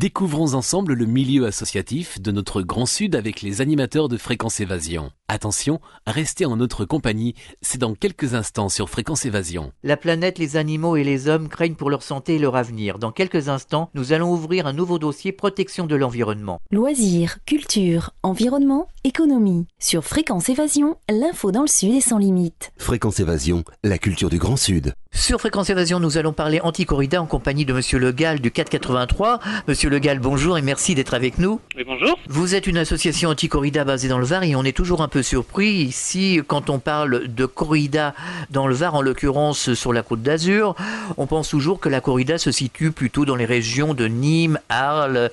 Découvrons ensemble le milieu associatif de notre Grand Sud avec les animateurs de Fréquence Évasion. Attention, restez en notre compagnie, c'est dans quelques instants sur Fréquence Évasion. La planète, les animaux et les hommes craignent pour leur santé et leur avenir. Dans quelques instants, nous allons ouvrir un nouveau dossier protection de l'environnement. Loisirs, culture, environnement, économie. Sur Fréquence Évasion, l'info dans le Sud est sans limite. Fréquence Évasion, la culture du Grand Sud. Sur Fréquence Évasion, nous allons parler anti-corrida en compagnie de Monsieur Le Gall du 483. Monsieur Le Gall, bonjour et merci d'être avec nous. Oui, bonjour. Vous êtes une association anti-corrida basée dans le Var et on est toujours un peu surpris ici quand on parle de corrida dans le Var, en l'occurrence sur la Côte d'Azur. On pense toujours que la corrida se situe plutôt dans les régions de Nîmes, Arles,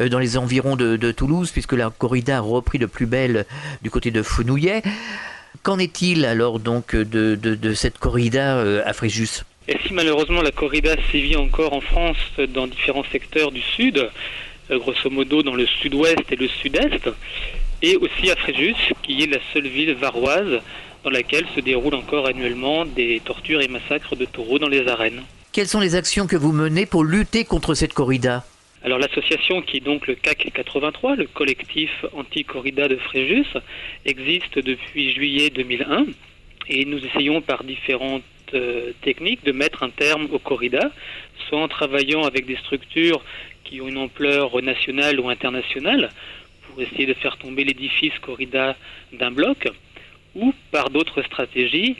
dans les environs de Toulouse, puisque la corrida a repris de plus belle du côté de Fenouillet. Qu'en est-il alors donc de cette corrida à Fréjus ? Et si malheureusement la corrida sévit encore en France dans différents secteurs du sud, grosso modo dans le sud-ouest et le sud-est, et aussi à Fréjus, qui est la seule ville varoise dans laquelle se déroulent encore annuellement des tortures et massacres de taureaux dans les arènes. Quelles sont les actions que vous menez pour lutter contre cette corrida ? Alors l'association qui est donc le CAC 83, le collectif anti-corrida de Fréjus, existe depuis juillet 2001 et nous essayons par différentes techniques de mettre un terme aux corridas, soit en travaillant avec des structures qui ont une ampleur nationale ou internationale pour essayer de faire tomber l'édifice corrida d'un bloc, ou par d'autres stratégies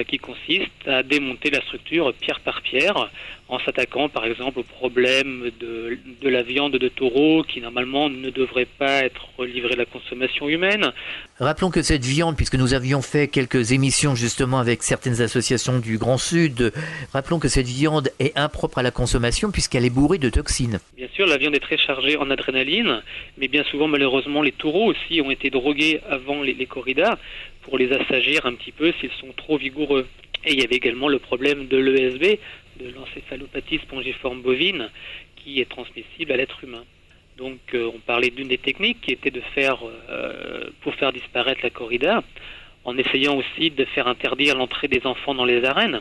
qui consistent à démonter la structure pierre par pierre en s'attaquant par exemple au problème de la viande de taureau qui normalement ne devrait pas être livrée à la consommation humaine. Rappelons que cette viande, puisque nous avions fait quelques émissions justement avec certaines associations du Grand Sud, rappelons que cette viande est impropre à la consommation puisqu'elle est bourrée de toxines. Bien sûr, la viande est très chargée en adrénaline, mais bien souvent malheureusement les taureaux aussi ont été drogués avant les corridas pour les assagir un petit peu s'ils sont trop vigoureux. Et il y avait également le problème de l'ESB, de l'encéphalopathie spongiforme bovine, qui est transmissible à l'être humain. Donc on parlait d'une des techniques qui était de faire, pour faire disparaître la corrida, en essayant aussi de faire interdire l'entrée des enfants dans les arènes,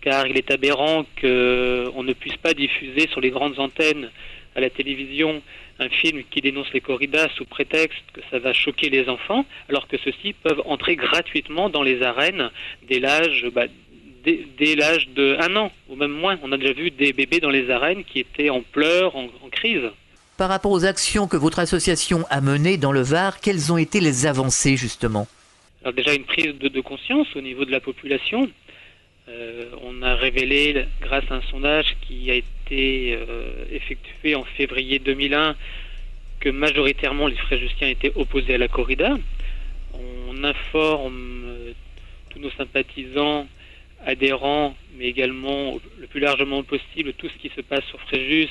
car il est aberrant qu'on ne puisse pas diffuser sur les grandes antennes à la télévision un film qui dénonce les corridas sous prétexte que ça va choquer les enfants, alors que ceux-ci peuvent entrer gratuitement dans les arènes dès l'âge de 1 an, ou même moins. On a déjà vu des bébés dans les arènes qui étaient en pleurs, en crise. Par rapport aux actions que votre association a menées dans le Var, quelles ont été les avancées justement ? Alors déjà une prise de conscience au niveau de la population. On a révélé, grâce à un sondage qui a été effectué en février 2001, que majoritairement les Fréjustiens étaient opposés à la corrida. On informe tous nos sympathisants, adhérents, mais également le plus largement possible tout ce qui se passe sur Fréjus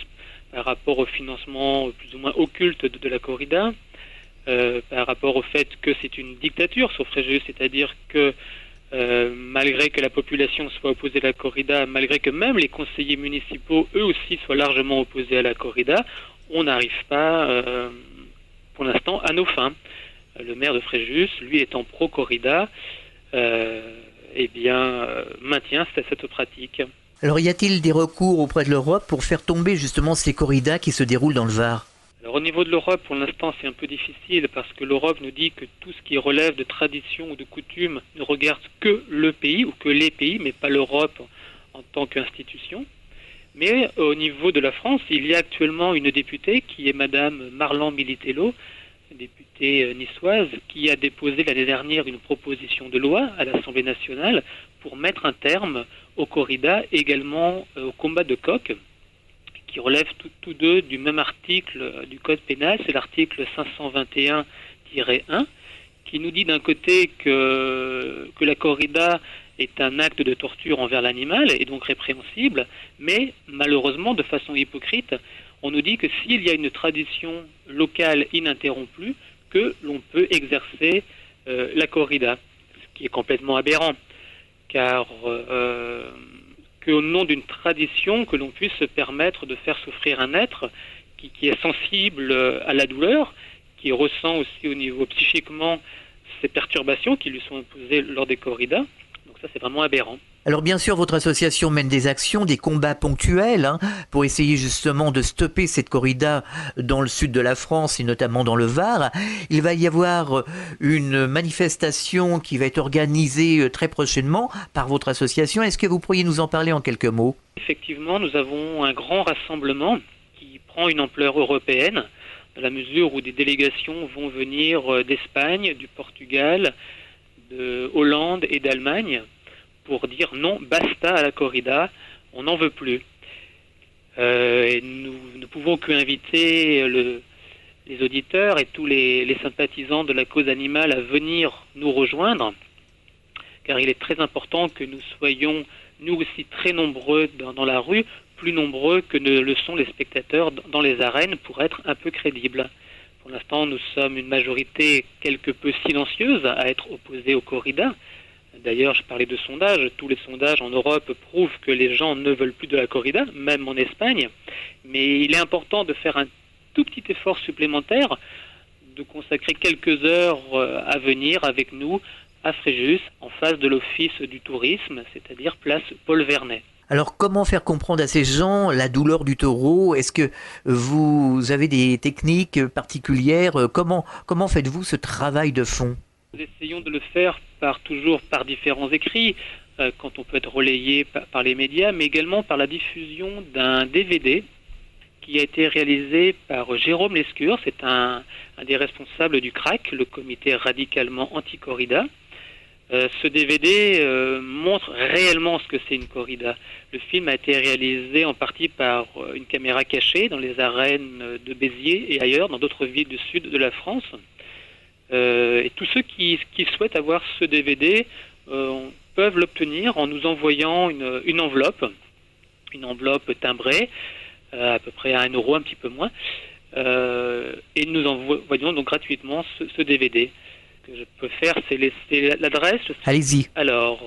par rapport au financement plus ou moins occulte de la corrida, par rapport au fait que c'est une dictature sur Fréjus, c'est-à-dire que malgré que la population soit opposée à la corrida, malgré que même les conseillers municipaux, eux aussi, soient largement opposés à la corrida, on n'arrive pas, pour l'instant, à nos fins. Le maire de Fréjus, lui étant pro-corrida, maintient cette pratique. Alors y a-t-il des recours auprès de l'Europe pour faire tomber justement ces corridas qui se déroulent dans le Var ? Alors au niveau de l'Europe, pour l'instant, c'est un peu difficile parce que l'Europe nous dit que tout ce qui relève de tradition ou de coutume ne regarde que le pays ou que les pays, mais pas l'Europe en tant qu'institution. Mais au niveau de la France, il y a actuellement une députée qui est Madame Marlan Militello, députée niçoise, qui a déposé l'année dernière une proposition de loi à l'Assemblée nationale pour mettre un terme aux corridas, également au combat de coqs, qui relèvent tous deux du même article du Code pénal, c'est l'article 521-1, qui nous dit d'un côté que la corrida est un acte de torture envers l'animal et donc répréhensible, mais malheureusement, de façon hypocrite, on nous dit que s'il y a une tradition locale ininterrompue, que l'on peut exercer la corrida, ce qui est complètement aberrant, car qu'au nom d'une tradition, que l'on puisse se permettre de faire souffrir un être qui est sensible à la douleur, qui ressent aussi au niveau psychiquement ces perturbations qui lui sont imposées lors des corridas. Donc ça, c'est vraiment aberrant. Alors bien sûr, votre association mène des actions, des combats ponctuels pour essayer justement de stopper cette corrida dans le sud de la France et notamment dans le Var. Il va y avoir une manifestation qui va être organisée très prochainement par votre association. Est-ce que vous pourriez nous en parler en quelques mots? Effectivement, nous avons un grand rassemblement qui prend une ampleur européenne, dans la mesure où des délégations vont venir d'Espagne, du Portugal, de Hollande et d'Allemagne, pour dire non, basta à la corrida, on n'en veut plus. Et nous ne pouvons qu'inviter les auditeurs et tous les sympathisants de la cause animale à venir nous rejoindre, car il est très important que nous soyons, nous aussi, très nombreux dans la rue, plus nombreux que ne le sont les spectateurs dans les arènes, pour être un peu crédibles. Pour l'instant, nous sommes une majorité quelque peu silencieuse à être opposée aux corridas. D'ailleurs, je parlais de sondages. Tous les sondages en Europe prouvent que les gens ne veulent plus de la corrida, même en Espagne. Mais il est important de faire un tout petit effort supplémentaire, de consacrer quelques heures à venir avec nous à Fréjus, en face de l'Office du tourisme, c'est-à-dire place Paul Vernet. Alors comment faire comprendre à ces gens la douleur du taureau? Est-ce que vous avez des techniques particulières? Comment faites-vous ce travail de fond? Nous essayons de le faire toujours par différents écrits, quand on peut être relayé par les médias, mais également par la diffusion d'un DVD qui a été réalisé par Jérôme Lescure. C'est un des responsables du CRAC, le comité radicalement anti-corrida. Ce DVD montre réellement ce que c'est une corrida. Le film a été réalisé en partie par une caméra cachée dans les arènes de Béziers et ailleurs, dans d'autres villes du sud de la France. Et tous ceux qui souhaitent avoir ce DVD peuvent l'obtenir en nous envoyant une enveloppe timbrée, à peu près à 1 euro, un petit peu moins, et nous envoyons donc gratuitement ce DVD. Ce que je peux faire, c'est laisser l'adresse. Allez-y. Alors,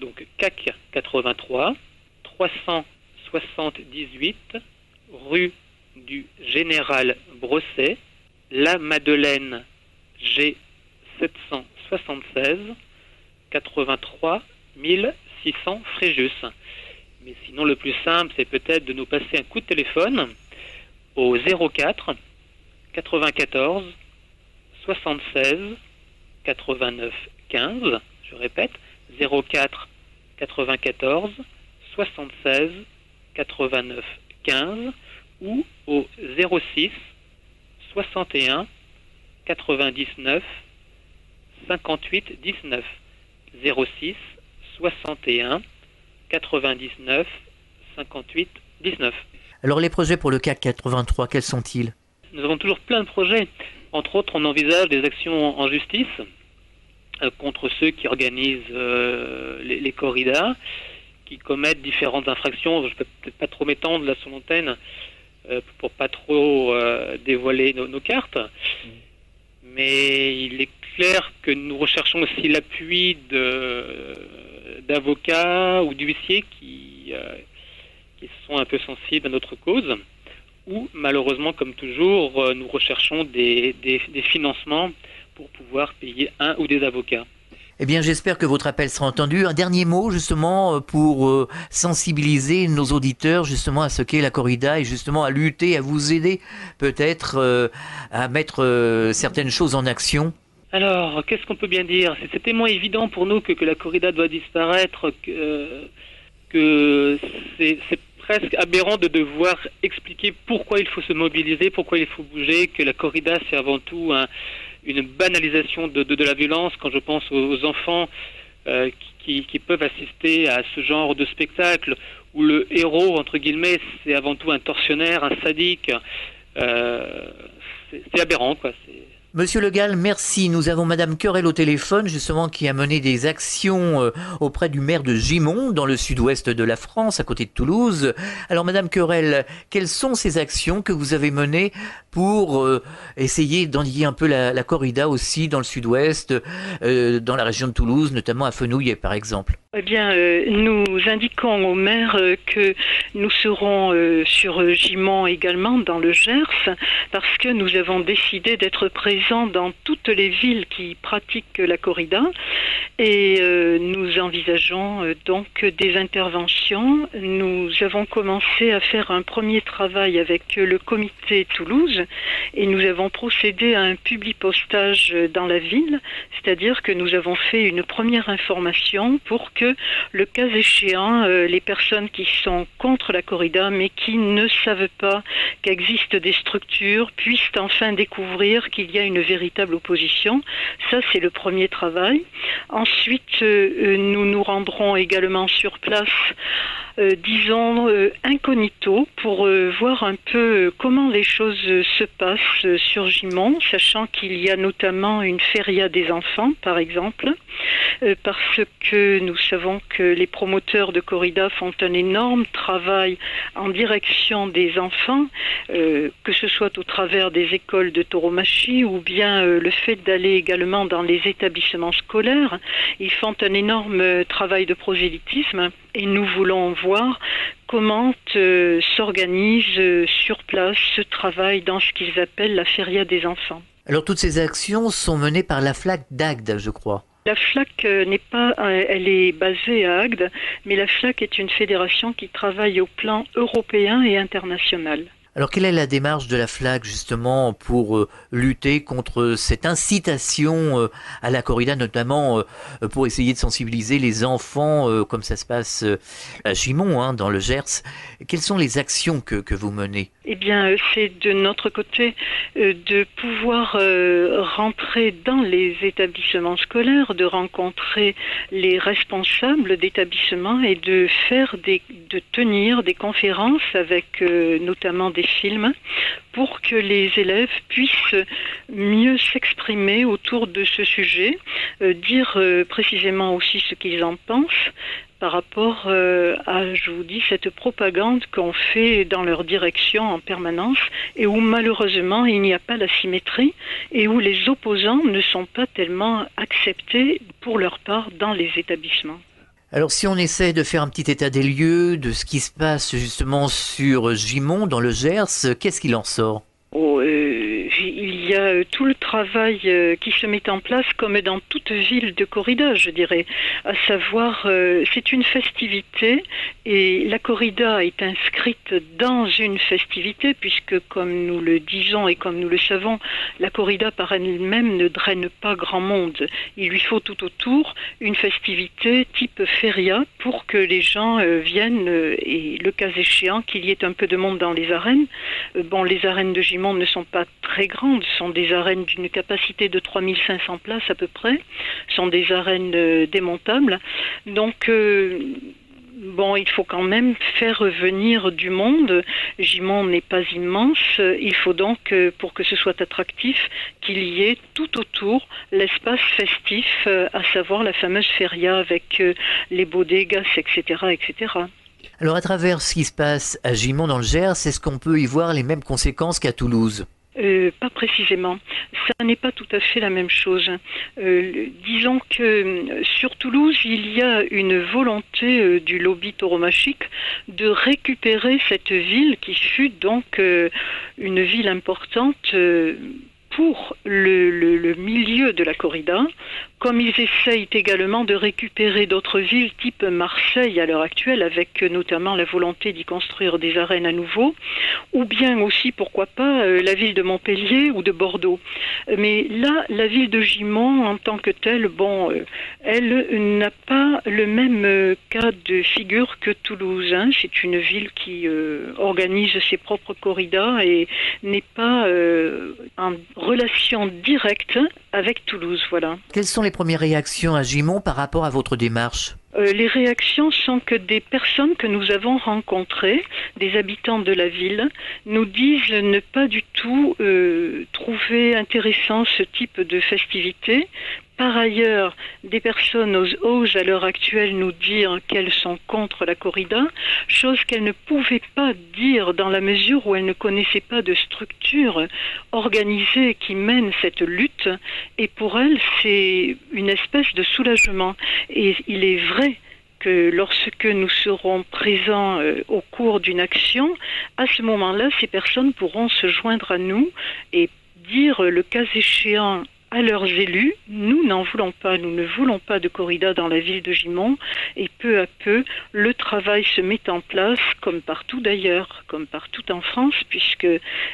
donc CAC 83, 378, rue du Général Brosset, La Madeleine, G 776, 83 600 Fréjus. Mais sinon, le plus simple, c'est peut-être de nous passer un coup de téléphone au 04 94 76 89 15. Je répète, 04 94 76 89 15 ou au 06 61 99 58 19. 06 61 99 58 19. Alors les projets pour le CAC 83, quels sont-ils? Nous avons toujours plein de projets. Entre autres, on envisage des actions en justice contre ceux qui organisent les corridas, qui commettent différentes infractions. Je ne peux peut-être pas trop m'étendre là sur l'antenne pour pas trop dévoiler nos cartes. Mais il est clair que nous recherchons aussi l'appui d'avocats ou d'huissiers qui sont un peu sensibles à notre cause, ou malheureusement, comme toujours, nous recherchons des financements pour pouvoir payer un ou des avocats. Eh bien, j'espère que votre appel sera entendu. Un dernier mot, justement, pour sensibiliser nos auditeurs, justement, à ce qu'est la corrida et justement à lutter, à vous aider, peut-être, à mettre certaines choses en action. Alors, qu'est-ce qu'on peut bien dire? C'est tellement évident pour nous que la corrida doit disparaître que c'est presque aberrant de devoir expliquer pourquoi il faut se mobiliser, pourquoi il faut bouger, que la corrida, c'est avant tout une banalisation de la violence. Quand je pense aux enfants qui peuvent assister à ce genre de spectacle, où le héros, entre guillemets, c'est avant tout un tortionnaire, un sadique, c'est aberrant, quoi. Monsieur Le Gall, merci. Nous avons Madame Querelle au téléphone, justement, qui a mené des actions auprès du maire de Gimont, dans le sud-ouest de la France, à côté de Toulouse. Alors, Madame Querelle, quelles sont ces actions que vous avez menées pour essayer d'endiguer un peu la corrida aussi dans le sud-ouest, dans la région de Toulouse, notamment à Fenouillet par exemple? Eh bien, nous indiquons au maire que nous serons sur Gimont également, dans le Gers, parce que nous avons décidé d'être présents dans toutes les villes qui pratiquent la corrida et nous envisageons donc des interventions. Nous avons commencé à faire un premier travail avec le comité Toulouse et nous avons procédé à un publipostage dans la ville, c'est-à-dire que nous avons fait une première information pour que, le cas échéant, les personnes qui sont contre la corrida mais qui ne savent pas qu'existent des structures puissent enfin découvrir qu'il y a une véritable opposition. Ça, c'est le premier travail. Ensuite, nous nous rendrons également sur place, disons incognito, pour voir un peu comment les choses se passent sur Gimont, sachant qu'il y a notamment une feria des enfants, par exemple, parce que nous savons que les promoteurs de corrida font un énorme travail en direction des enfants, que ce soit au travers des écoles de tauromachie ou bien le fait d'aller également dans les établissements scolaires. Ils font un énorme travail de prosélytisme et nous voulons voir comment s'organise sur place ce travail dans ce qu'ils appellent la feria des enfants. Alors toutes ces actions sont menées par la FLAC d'Agde, je crois. La FLAC n'est pas, elle est basée à Agde, mais la FLAC est une fédération qui travaille au plan européen et international. Alors quelle est la démarche de la FLAC justement pour lutter contre cette incitation à la corrida, notamment pour essayer de sensibiliser les enfants comme ça se passe à Gimont, dans le Gers? Quelles sont les actions que vous menez? Eh bien, c'est de notre côté de pouvoir rentrer dans les établissements scolaires, de rencontrer les responsables d'établissements et de tenir des conférences avec notamment des films pour que les élèves puissent mieux s'exprimer autour de ce sujet, dire précisément aussi ce qu'ils en pensent par rapport à, je vous dis, cette propagande qu'on fait dans leur direction en permanence et où malheureusement il n'y a pas la symétrie et où les opposants ne sont pas tellement acceptés pour leur part dans les établissements. Alors si on essaie de faire un petit état des lieux de ce qui se passe justement sur Gimont, dans le Gers, qu'est-ce qu'il en sort? Il y a tout le travail qui se met en place comme dans toute ville de corrida, je dirais. À savoir, c'est une festivité et la corrida est inscrite dans une festivité puisque, comme nous le disons et comme nous le savons, la corrida par elle-même ne draine pas grand monde. Il lui faut tout autour une festivité type feria pour que les gens viennent et, le cas échéant, qu'il y ait un peu de monde dans les arènes. Les arènes de Gimont ne sont pas très grandes, ce sont des arènes d'une capacité de 3500 places à peu près, ce sont des arènes démontables. Donc, il faut quand même faire venir du monde. Gimont n'est pas immense, il faut donc, pour que ce soit attractif, qu'il y ait tout autour l'espace festif, à savoir la fameuse feria avec les bodegas, etc., etc. Alors à travers ce qui se passe à Gimont dans le Gers, est-ce qu'on peut y voir les mêmes conséquences qu'à Toulouse? Pas précisément. Ça n'est pas tout à fait la même chose. Disons que sur Toulouse, il y a une volonté du lobby tauromachique de récupérer cette ville qui fut donc une ville importante pour le milieu de la corrida, comme ils essayent également de récupérer d'autres villes type Marseille à l'heure actuelle, avec notamment la volonté d'y construire des arènes à nouveau, ou bien aussi, pourquoi pas, la ville de Montpellier ou de Bordeaux. Mais là, la ville de Gimont, en tant que telle, elle n'a pas le même cas de figure que Toulouse. C'est une ville qui organise ses propres corridas et n'est pas en relation directe avec Toulouse, voilà. Quelles sont les premières réactions à Gimont par rapport à votre démarche? Les réactions sont que des personnes que nous avons rencontrées, des habitants de la ville, nous disent ne pas du tout trouver intéressant ce type de festivité par ailleurs, des personnes osent à l'heure actuelle nous dire qu'elles sont contre la corrida, chose qu'elles ne pouvaient pas dire dans la mesure où elles ne connaissaient pas de structure organisée qui mène cette lutte. Et pour elles, c'est une espèce de soulagement. Et il est vrai que lorsque nous serons présents au cours d'une action, à ce moment-là, ces personnes pourront se joindre à nous et dire, le cas échéant, à leurs élus, nous n'en voulons pas, nous ne voulons pas de corrida dans la ville de Gimont, et peu à peu, le travail se met en place, comme partout d'ailleurs, comme partout en France, puisque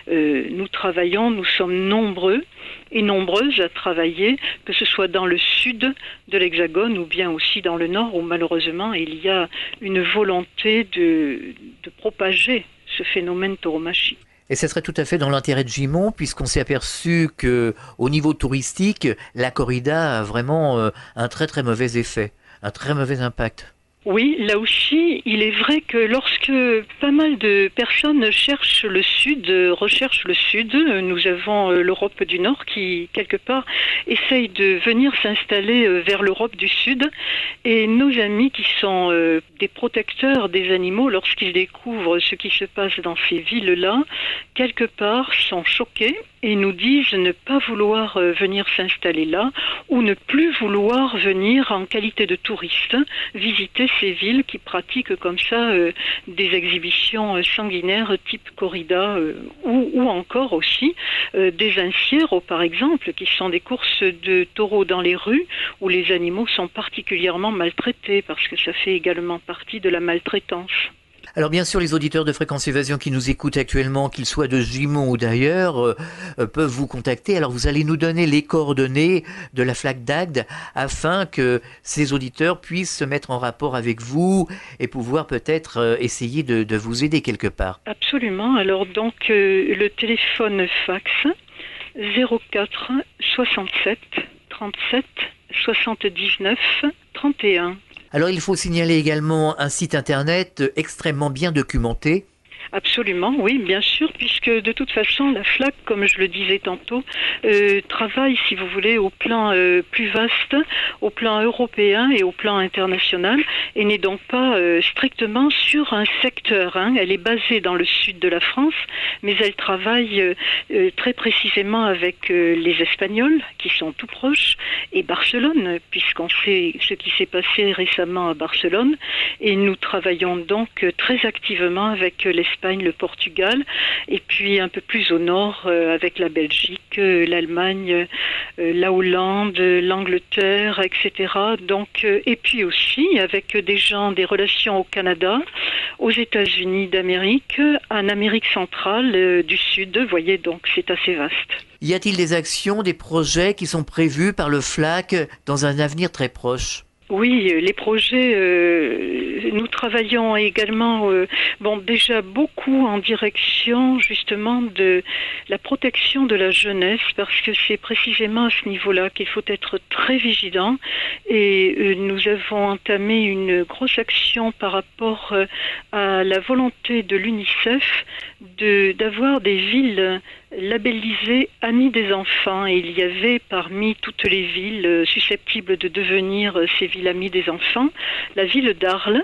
nous travaillons, nous sommes nombreux et nombreuses à travailler, que ce soit dans le sud de l'Hexagone ou bien aussi dans le nord, où malheureusement il y a une volonté de propager ce phénomène tauromachie. Et ce serait tout à fait dans l'intérêt de Gimont, puisqu'on s'est aperçu que, au niveau touristique, la corrida a vraiment un très très mauvais effet, un très mauvais impact. Oui, là aussi, il est vrai que lorsque pas mal de personnes recherchent le sud, nous avons l'Europe du Nord qui, quelque part, essaye de venir s'installer vers l'Europe du Sud. Et nos amis qui sont des protecteurs des animaux, lorsqu'ils découvrent ce qui se passe dans ces villes-là, quelque part sont choqués et nous disent ne pas vouloir venir s'installer là ou ne plus vouloir venir en qualité de touriste visiter ces villes qui pratiquent comme ça des exhibitions sanguinaires type corrida ou encore aussi des encierros par exemple qui sont des courses de taureaux dans les rues où les animaux sont particulièrement maltraités parce que ça fait également partie de la maltraitance. Alors bien sûr, les auditeurs de Fréquence Évasion qui nous écoutent actuellement, qu'ils soient de Gimont ou d'ailleurs, peuvent vous contacter. Alors vous allez nous donner les coordonnées de la flaque d'Agde afin que ces auditeurs puissent se mettre en rapport avec vous et pouvoir peut-être essayer de vous aider quelque part. Absolument. Alors donc le téléphone fax 04 67 37 79 31. Alors il faut signaler également un site internet extrêmement bien documenté. Absolument, oui, bien sûr, puisque de toute façon, la FLAC, comme je le disais tantôt, travaille, si vous voulez, au plan plus vaste, au plan européen et au plan international, et n'est donc pas strictement sur un secteur. Elle est basée dans le sud de la France, mais elle travaille très précisément avec les Espagnols, qui sont tout proches, et Barcelone, puisqu'on sait ce qui s'est passé récemment à Barcelone, et nous travaillons donc très activement avec l'Espagne, le Portugal, et puis un peu plus au nord avec la Belgique, l'Allemagne, la Hollande, l'Angleterre, etc. Donc, et puis aussi avec des gens, des relations au Canada, aux États-Unis d'Amérique, en Amérique centrale, du Sud. Vous voyez, donc c'est assez vaste. Y a-t-il des actions, des projets qui sont prévus par le FLAC dans un avenir très proche ? Oui, les projets, nous travaillons également, déjà beaucoup en direction justement de la protection de la jeunesse, parce que c'est précisément à ce niveau-là qu'il faut être très vigilant. Et nous avons entamé une grosse action par rapport à la volonté de l'UNICEF d'avoir des villes labellisées Amis des enfants. Et il y avait parmi toutes les villes susceptibles de devenir ces villes Amis des enfants, la ville d'Arles.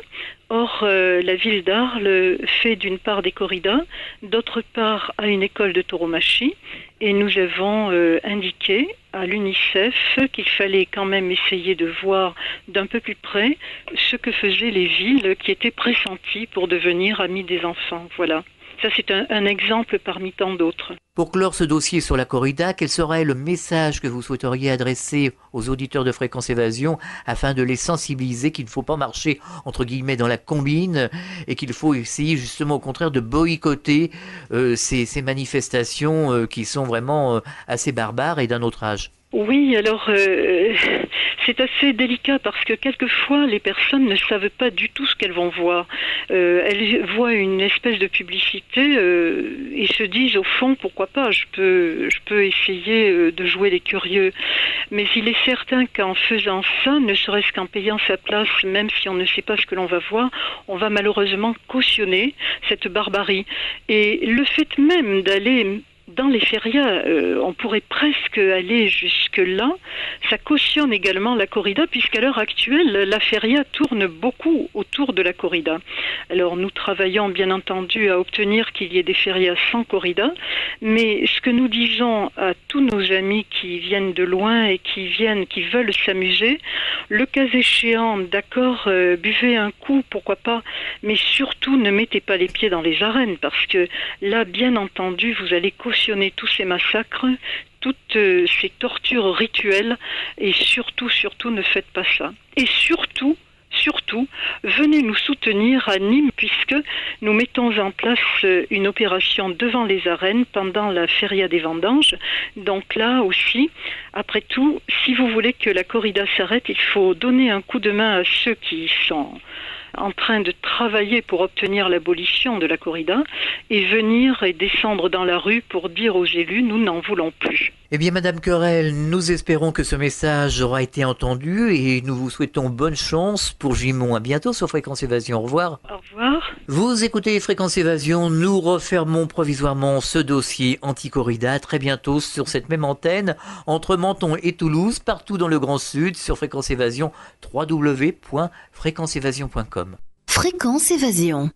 Or, la ville d'Arles fait d'une part des corridas, d'autre part a une école de tauromachie, et nous avons indiqué à l'UNICEF qu'il fallait quand même essayer de voir d'un peu plus près ce que faisaient les villes qui étaient pressenties pour devenir Amis des enfants. Voilà. Ça, c'est un exemple parmi tant d'autres. Pour clore ce dossier sur la corrida, quel serait le message que vous souhaiteriez adresser aux auditeurs de Fréquence Évasion afin de les sensibiliser qu'il ne faut pas marcher entre guillemets dans la combine et qu'il faut essayer justement au contraire de boycotter ces manifestations qui sont vraiment assez barbares et d'un autre âge? Oui, alors c'est assez délicat parce que quelquefois les personnes ne savent pas du tout ce qu'elles vont voir. Elles voient une espèce de publicité et se disent au fond pourquoi pas, je peux essayer de jouer les curieux. Mais il est certain qu'en faisant ça, ne serait-ce qu'en payant sa place, même si on ne sait pas ce que l'on va voir, on va malheureusement cautionner cette barbarie. Et le fait même d'aller dans les férias, on pourrait presque aller jusque-là. Ça cautionne également la corrida, puisqu'à l'heure actuelle, la feria tourne beaucoup autour de la corrida. Alors nous travaillons bien entendu à obtenir qu'il y ait des férias sans corrida, mais ce que nous disons à tous nos amis qui viennent de loin et qui veulent s'amuser, le cas échéant, d'accord, buvez un coup, pourquoi pas, mais surtout ne mettez pas les pieds dans les arènes, parce que là, bien entendu, vous allez cautionner tous ces massacres, toutes ces tortures rituelles, et surtout, ne faites pas ça. Et surtout, venez nous soutenir à Nîmes, puisque nous mettons en place une opération devant les arènes pendant la feria des vendanges. Donc là aussi, après tout, si vous voulez que la corrida s'arrête, il faut donner un coup de main à ceux qui sont en train de travailler pour obtenir l'abolition de la corrida et venir et descendre dans la rue pour dire aux élus, nous n'en voulons plus. Eh bien, Madame Querelle, nous espérons que ce message aura été entendu et nous vous souhaitons bonne chance pour Gimont. À bientôt sur Fréquence Évasion. Au revoir. Au revoir. Vous écoutez Fréquence Évasion. Nous refermons provisoirement ce dossier anti-corrida très bientôt sur cette même antenne entre Menton et Toulouse, partout dans le Grand Sud, sur Fréquence Évasion, www.fréquenceévasion.com. Fréquence Évasion.